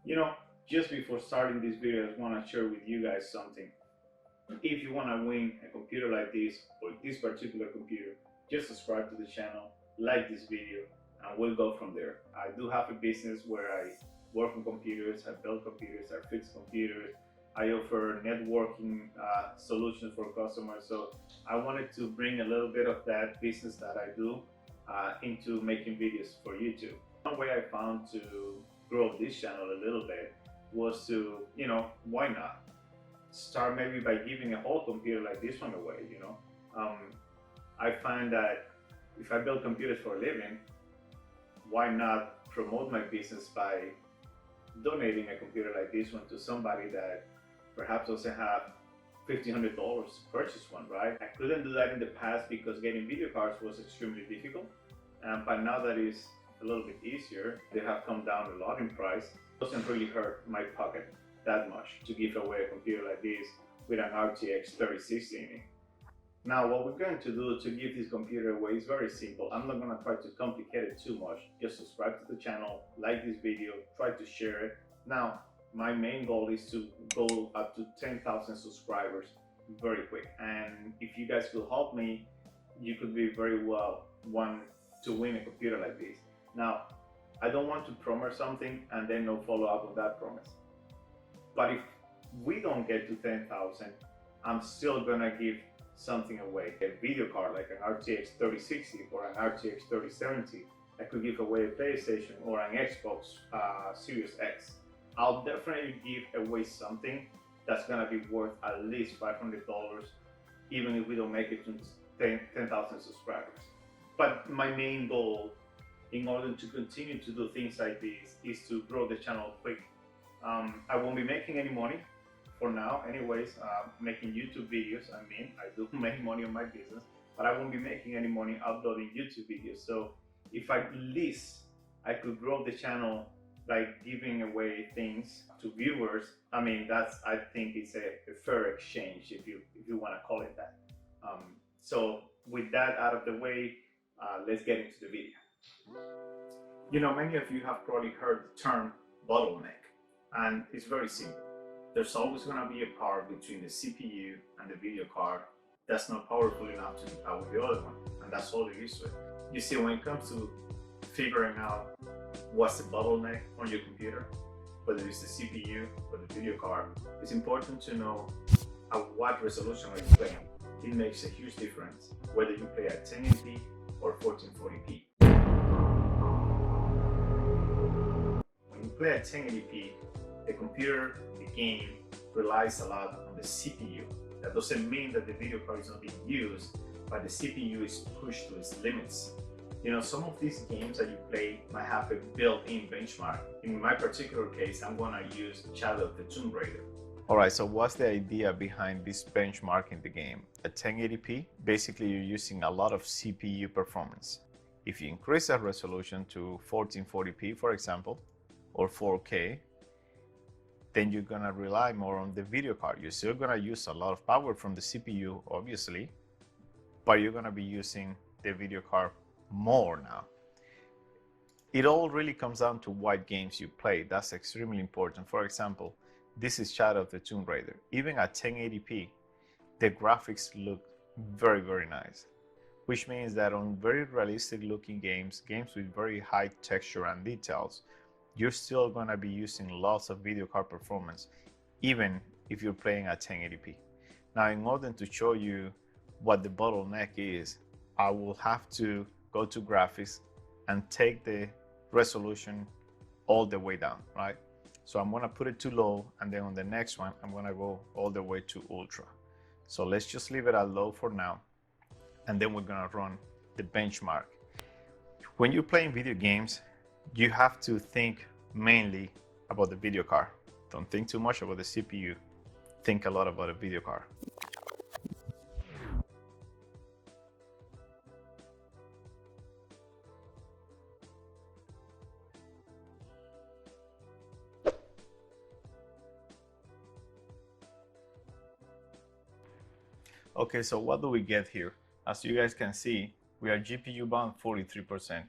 You know, just before starting this video, I just want to share with you guys something. If you want to win a computer like this or this particular computer, just subscribe to the channel, like this video, and we'll go from there. I do have a business where I work on computers, I build computers, I fix computers, I offer networking solutions for customers. So I wanted to bring a little bit of that business that I do into making videos for YouTube. One way I found to grow this channel a little bit was to, why not? Start maybe by giving a whole computer like this one away, I find that if I build computers for a living, why not promote my business by donating a computer like this one to somebody that perhaps doesn't have $1,500 to purchase one, right? I couldn't do that in the past because getting video cards was extremely difficult. But now that it's a little bit easier, they have come down a lot in price. It doesn't really hurt my pocket that much to give away a computer like this with an RTX 3060 in it. Now, what we're going to do to give this computer away is very simple. I'm not going to try to complicate it too much. Just subscribe to the channel, like this video, try to share it. Now, my main goal is to go up to 10,000 subscribers very quick. And if you guys will help me, you could be very well one to win a computer like this. Now, I don't want to promise something and then no follow up on that promise. But if we don't get to 10,000, I'm still gonna give something away. A video card like an RTX 3060 or an RTX 3070. I could give away a PlayStation or an Xbox Series X. I'll definitely give away something that's gonna be worth at least $500, even if we don't make it to 10,000 subscribers. But my main goal, in order to continue to do things like this, is to grow the channel quick. I won't be making any money for now, anyways. Making YouTube videos, I do make money on my business, but I won't be making any money uploading YouTube videos. So if at least I could grow the channel by giving away things to viewers, I think it's a fair exchange, if you want to call it that. So with that out of the way, let's get into the video. Many of you have probably heard the term bottleneck, and it's very simple. There's always going to be a part between the CPU and the video card that's not powerful enough to power the other one, and that's all it is to it. You see, when it comes to figuring out what's the bottleneck on your computer, whether it's the CPU or the video card, it's important to know at what resolution are you playing. It makes a huge difference whether you play at 1080p or 1440p. When you play at 1080p, the computer, the game, relies a lot on the CPU. That doesn't mean that the video card is not being used, but the CPU is pushed to its limits. Some of these games that you play might have a built-in benchmark. In my particular case, I'm gonna use Shadow of the Tomb Raider. Alright, so what's the idea behind this benchmark in the game? At 1080p, basically you're using a lot of CPU performance. If you increase that resolution to 1440p, for example, or 4K, then you're gonna rely more on the video card. You're still gonna use a lot of power from the CPU, obviously, but you're gonna be using the video card more now. It all really comes down to what games you play. That's extremely important. For example, this is Shadow of the Tomb Raider. Even at 1080p, the graphics look very, very nice, which means that on very realistic looking games with very high texture and details, you're still going to be using lots of video card performance, even if you're playing at 1080p. Now, in order to show you what the bottleneck is, I will have to go to graphics and take the resolution all the way down, right? So I'm going to put it to low, and then on the next one, I'm going to go all the way to ultra. So let's just leave it at low for now, and then we're going to run the benchmark. When you're playing video games, you have to think mainly about the video card. Don't think too much about the CPU. Think a lot about the video card. Okay, so what do we get here? As you guys can see, we are GPU bound 43%.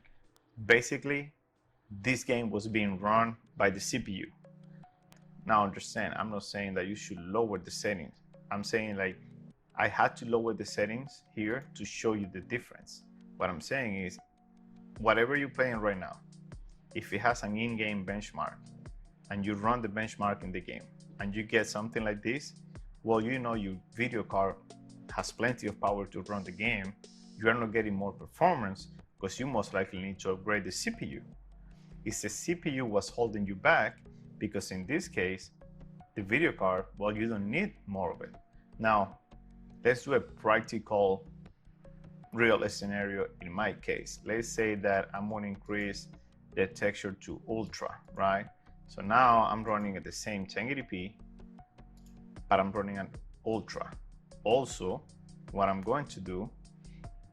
Basically, this game was being run by the CPU. Now understand, I'm not saying that you should lower the settings. I'm saying like I had to lower the settings here to show you the difference. What I'm saying is whatever you're playing right now, if it has an in-game benchmark and you run the benchmark in the game and you get something like this, well, you know your video card has plenty of power to run the game. You are not getting more performance because you most likely need to upgrade the CPU. It's the CPU was holding you back because in this case, the video card, well, you don't need more of it. Now, let's do a practical real scenario in my case. Let's say that I'm going to increase the texture to ultra, right? So now I'm running at the same 1080p, but I'm running an ultra. Also, what I'm going to do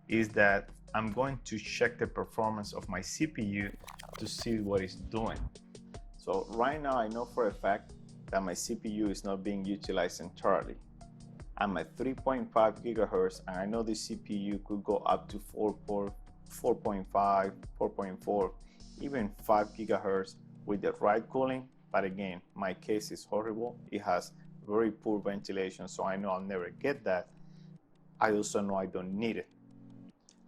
is that I'm going to check the performance of my CPU to see what it's doing. So right now I know for a fact that my CPU is not being utilized entirely. I'm at 3.5 gigahertz and I know the CPU could go up to 4.5, 4.4, even 5 gigahertz with the right cooling. But again, my case is horrible. It has very poor ventilation, so I know I'll never get that. I also know I don't need it.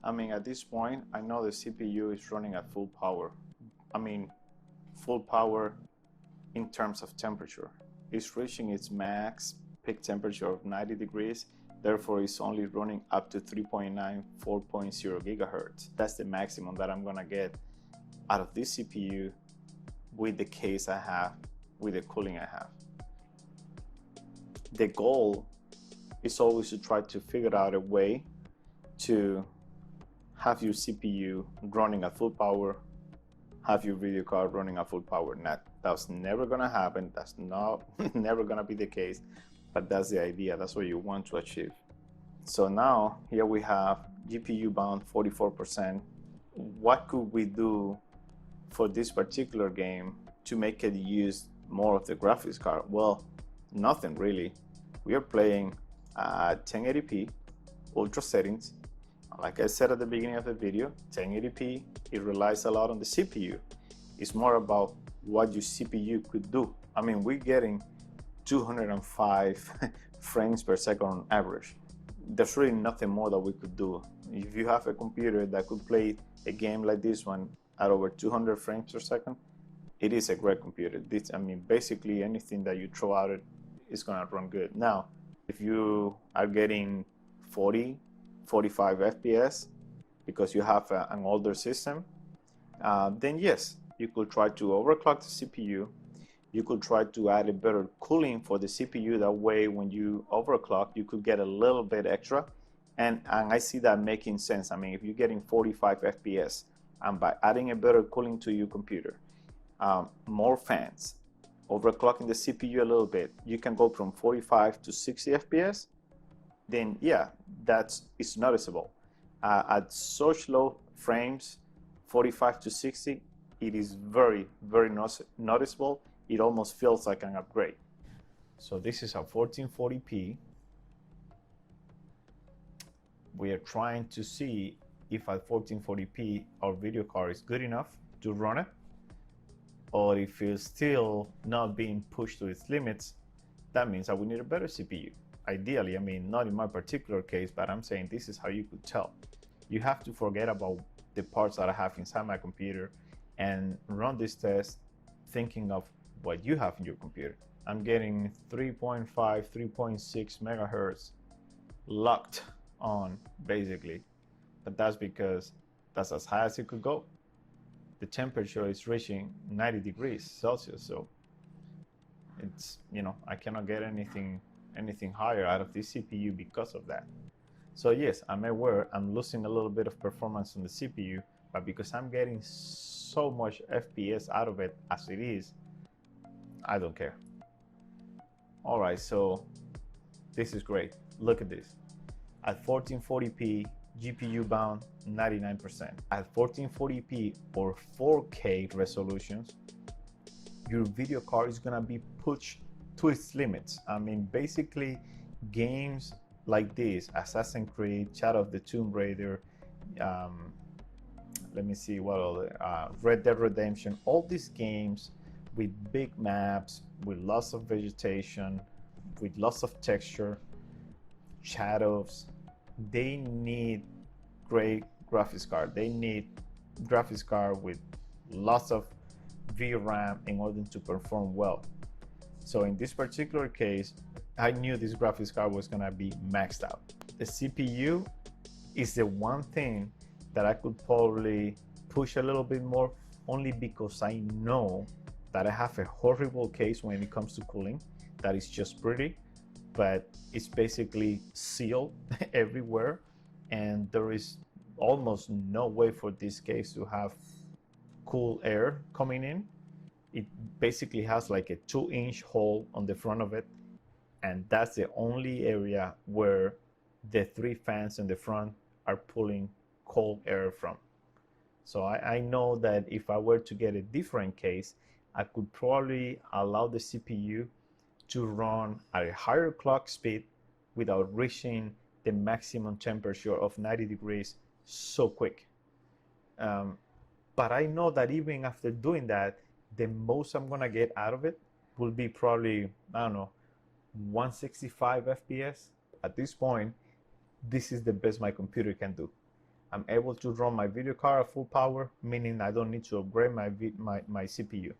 I mean, at this point, I know the CPU is running at full power. I mean, full power in terms of temperature. It's reaching its max peak temperature of 90 degrees. Therefore, it's only running up to 3.9, 4.0 gigahertz. That's the maximum that I'm gonna get out of this CPU with the case I have, with the cooling I have. The goal is always to try to figure out a way to have your CPU running at full power, have your video card running at full power. That's never gonna happen. That's not never gonna be the case, but that's the idea. That's what you want to achieve. So now here we have GPU bound 44%. What could we do for this particular game to make it use more of the graphics card? Well, nothing really. We are playing 1080p ultra settings. Like I said at the beginning of the video, 1080p, it relies a lot on the CPU. It's more about what your CPU could do. I mean, we're getting 205 frames per second on average. There's really nothing more that we could do. If you have a computer that could play a game like this one at over 200 frames per second, it is a great computer. I mean, basically anything that you throw at it is gonna run good. Now, if you are getting 40, 45 FPS because you have an older system, then yes, you could try to overclock the CPU. You could try to add a better cooling for the CPU. That way, when you overclock, you could get a little bit extra. And I see that making sense. I mean, if you're getting 45 FPS, and by adding a better cooling to your computer, more fans, overclocking the CPU a little bit, you can go from 45 to 60 FPS. Then yeah, it's noticeable. At such low frames, 45 to 60, it is very, very noticeable. It almost feels like an upgrade. So this is a 1440p. We are trying to see if at 1440p our video card is good enough to run it, or if it's still not being pushed to its limits. That means that we need a better CPU. Ideally, I mean, not in my particular case, but I'm saying this is how you could tell. You have to forget about the parts that I have inside my computer and run this test thinking of what you have in your computer. I'm getting 3.5, 3.6 megahertz locked on basically, but that's because that's as high as it could go. The temperature is reaching 90 degrees Celsius, so it's, I cannot get anything higher out of this CPU because of that. So yes, I'm aware I'm losing a little bit of performance on the CPU, but because I'm getting so much FPS out of it as it is, I don't care. All right, so this is great. Look at this. At 1440p, GPU bound 99%. At 1440p or 4K resolutions, your video card is gonna be pushed to its limits. I mean, basically games like this, Assassin's Creed, Shadow of the Tomb Raider, let me see what other, Red Dead Redemption, all these games with big maps, with lots of vegetation, with lots of texture, shadows. They need great graphics card. They need graphics card with lots of VRAM in order to perform well. So in this particular case, I knew this graphics card was gonna be maxed out. The CPU is the one thing that I could probably push a little bit more, only because I know that I have a horrible case when it comes to cooling. That is just pretty, but it's basically sealed everywhere, and there is almost no way for this case to have cool air coming in. It basically has like a 2-inch hole on the front of it, and that's the only area where the 3 fans in the front are pulling cold air from. So I know that if I were to get a different case, I could probably allow the CPU to run at a higher clock speed without reaching the maximum temperature of 90 degrees so quick. But I know that even after doing that, the most I'm gonna get out of it will be probably, I don't know, 165 FPS. At this point, this is the best my computer can do. I'm able to run my video card at full power, meaning I don't need to upgrade my CPU.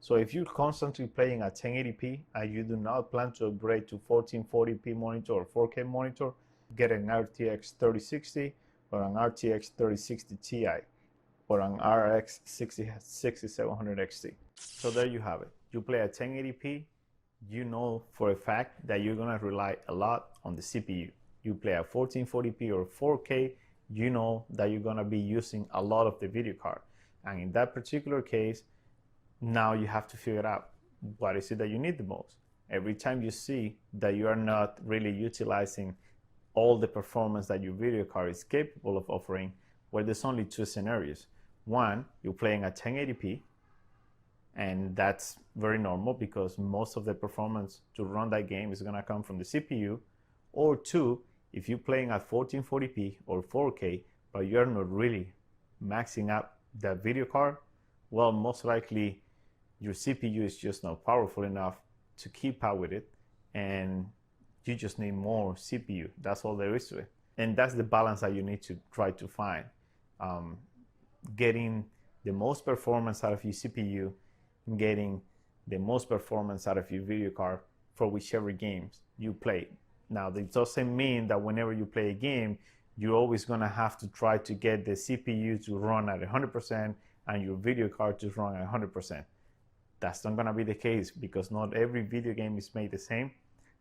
So if you're constantly playing at 1080p and you do not plan to upgrade to 1440p monitor or 4K monitor, get an RTX 3060 or an RTX 3060 Ti or an RX 6700 XT. So there you have it. You play at 1080p, you know for a fact that you're gonna rely a lot on the CPU. You play at 1440p or 4K, you know that you're gonna be using a lot of the video card. And in that particular case, now you have to figure out what is it that you need the most. Every time you see that you are not really utilizing all the performance that your video card is capable of offering, well, there's only 2 scenarios. One, you're playing at 1080p, and that's very normal because most of the performance to run that game is gonna come from the CPU. Or 2, if you're playing at 1440p or 4K, but you're not really maxing out that video card, well, most likely your CPU is just not powerful enough to keep up with it, and you just need more CPU. That's all there is to it. And that's the balance that you need to try to find. Getting the most performance out of your CPU, getting the most performance out of your video card for whichever games you play. Now, that doesn't mean that whenever you play a game, you're always gonna have to try to get the CPU to run at 100% and your video card to run at 100%. That's not gonna be the case because not every video game is made the same.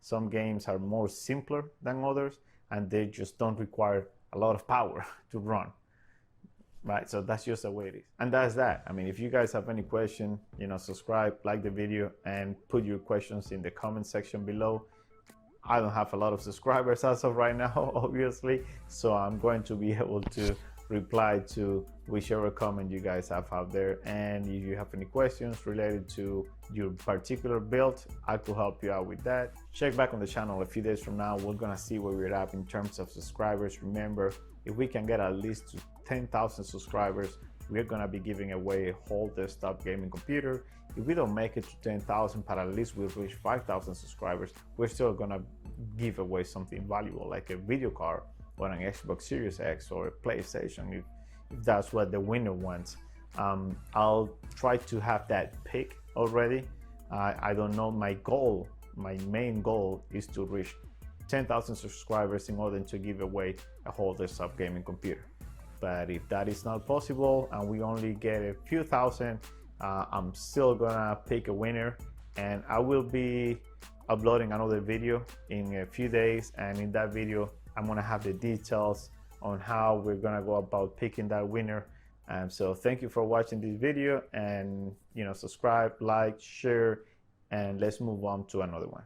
Some games are more simpler than others, and they just don't require a lot of power to run. Right, so that's just the way it is. And that's that. I mean, if you guys have any question, subscribe, like the video, and put your questions in the comment section below. I don't have a lot of subscribers as of right now, obviously, so I'm going to be able to reply to whichever comment you guys have out there. And if you have any questions related to your particular build, I could help you out with that. Check back on the channel a few days from now. We're gonna see where we're at in terms of subscribers. Remember, if we can get at least 10,000 subscribers, we're gonna be giving away a whole desktop gaming computer. If we don't make it to 10,000, but at least we'll reach 5,000 subscribers, we're still gonna give away something valuable, like a video card or an Xbox Series X or a PlayStation, if that's what the winner wants. I'll try to have that pick already. I don't know, my main goal is to reach 10,000 subscribers in order to give away a whole desktop gaming computer. But if that is not possible and we only get a few thousand, I'm still gonna pick a winner, and I will be uploading another video in a few days, and in that video I'm gonna have the details on how we're gonna go about picking that winner. So thank you for watching this video, and subscribe, like, share, and let's move on to another one.